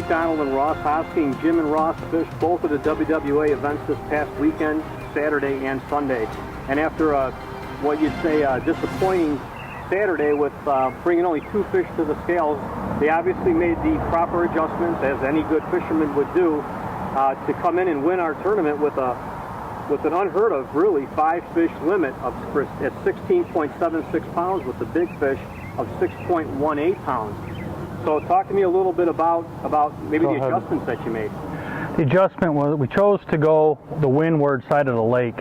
McDonald and Ross Hosking. Jim and Ross fished both of the WWA events this past weekend, Saturday and Sunday. And after what you'd say a disappointing Saturday with bringing only 2 fish to the scales, they obviously made the proper adjustments, as any good fisherman would do, to come in and win our tournament with an unheard of, really, 5-fish limit at 16.76 pounds with the big fish of 6.18 pounds. So talk to me a little bit about maybe the adjustments that you made. The adjustment was we chose to go the windward side of the lake.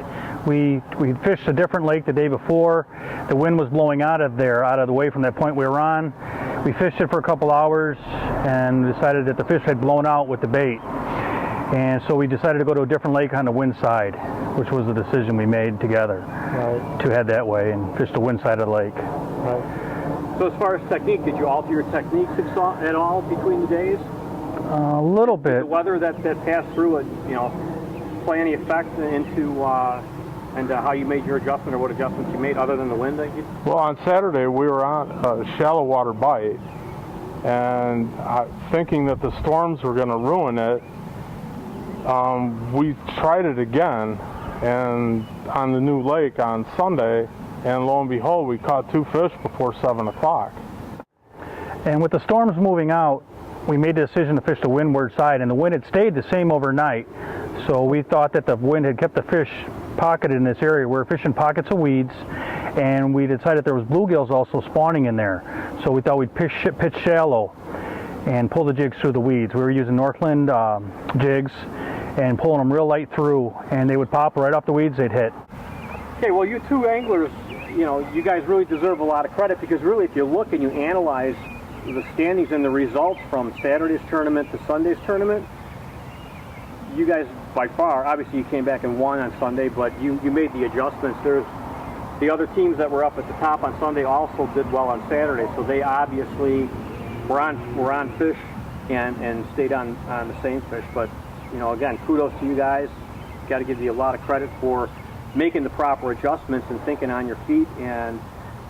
We fished a different lake the day before. The wind was blowing out of the way from that point we were on. We fished it for a couple hours and decided that the fish had blown out with the bait. And so we decided to go to a different lake on the wind side, which was the decision we made together, to head that way and fish the wind side of the lake. Right. So as far as technique, did you alter your techniques at all between the days? A little bit. Did the weather that passed through it, play any effect into how you made your adjustment, or what adjustments you made other than the wind? Well, on Saturday we were on a shallow water bite, and thinking that the storms were going to ruin it, we tried it again, and on the new lake on Sunday, and lo and behold, we caught 2 fish before 7 o'clock. And with the storms moving out, we made the decision to fish the windward side, and the wind had stayed the same overnight. So we thought that the wind had kept the fish pocketed in this area. We were fishing pockets of weeds, and we decided there was bluegills also spawning in there. So we thought we'd pitch shallow and pull the jigs through the weeds. We were using Northland jigs and pulling them real light through, and they would pop right off the weeds. They'd hit. Okay, well, you two anglers, you guys really deserve a lot of credit, because really, if you look and you analyze the standings and the results from Saturday's tournament to Sunday's tournament, you guys, by far, obviously you came back and won on Sunday, but you made the adjustments. There's the other teams that were up at the top on Sunday also did well on Saturday, so they obviously were on fish and stayed on the same fish. But again, kudos to you guys. Got to give you a lot of credit for making the proper adjustments and thinking on your feet and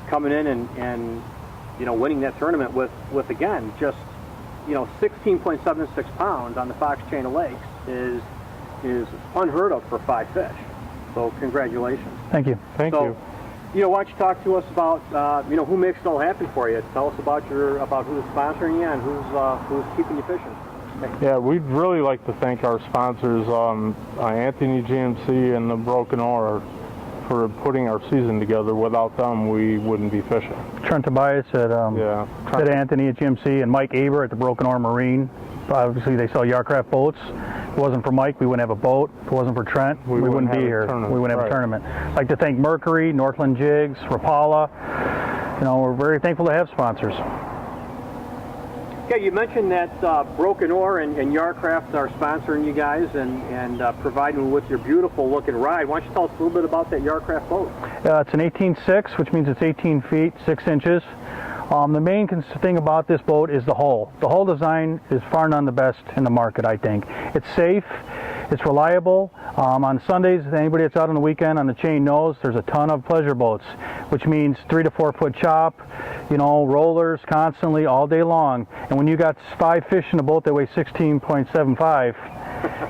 coming in and winning that tournament with again, just 16.76 pounds on the Fox chain of lakes is unheard of for 5 fish. So congratulations. Thank you. Thank you. Why don't you talk to us about who makes it all happen for you? Tell us about who's sponsoring you and who's keeping you fishing. Yeah, we'd really like to thank our sponsors, Anthony GMC and the Broken Oar, for putting our season together. Without them, we wouldn't be fishing. Trent Tobias at Anthony at GMC, and Mike Aber at the Broken Oar Marine. Obviously, they sell Yarcraft boats. If it wasn't for Mike, we wouldn't have a boat. If it wasn't for Trent, we wouldn't be here. We wouldn't have a tournament. I'd like to thank Mercury, Northland Jigs, Rapala. We're very thankful to have sponsors. Okay, you mentioned that Broken Oar and Yarcraft are sponsoring you guys and providing you with your beautiful looking ride. Why don't you tell us a little bit about that Yarcraft boat? It's an 18.6, which means it's 18 feet, 6 inches. The main thing about this boat is the hull. The hull design is far none the best in the market, I think. It's safe, it's reliable. On Sundays, anybody that's out on the weekend on the chain knows there's a ton of pleasure boats, which means 3 to 4 foot chop, rollers constantly all day long. And when you got 5 fish in a boat that weigh 16.75,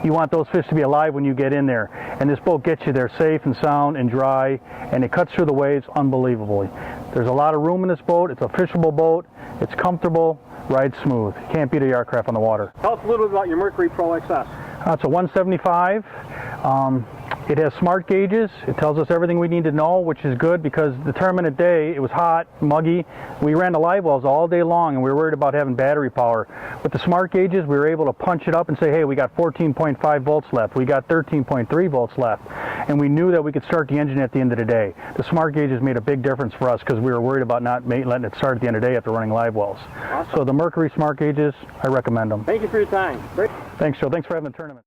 you want those fish to be alive when you get in there. And this boat gets you there safe and sound and dry, and it cuts through the waves unbelievably. There's a lot of room in this boat. It's a fishable boat. It's comfortable, rides smooth. You can't beat a Yarcraft on the water. Tell us a little bit about your Mercury Pro XS. It's a 175. It has smart gauges. It tells us everything we need to know, which is good because the tournament day, it was hot, muggy. We ran the live wells all day long, and we were worried about having battery power. With the smart gauges, we were able to punch it up and say, hey, we got 14.5 volts left. We got 13.3 volts left. And we knew that we could start the engine at the end of the day. The smart gauges made a big difference for us because we were worried about not letting it start at the end of the day after running live wells. Awesome. So the Mercury smart gauges, I recommend them. Thank you for your time. Great. Thanks, Joe. Thanks for having the tournament.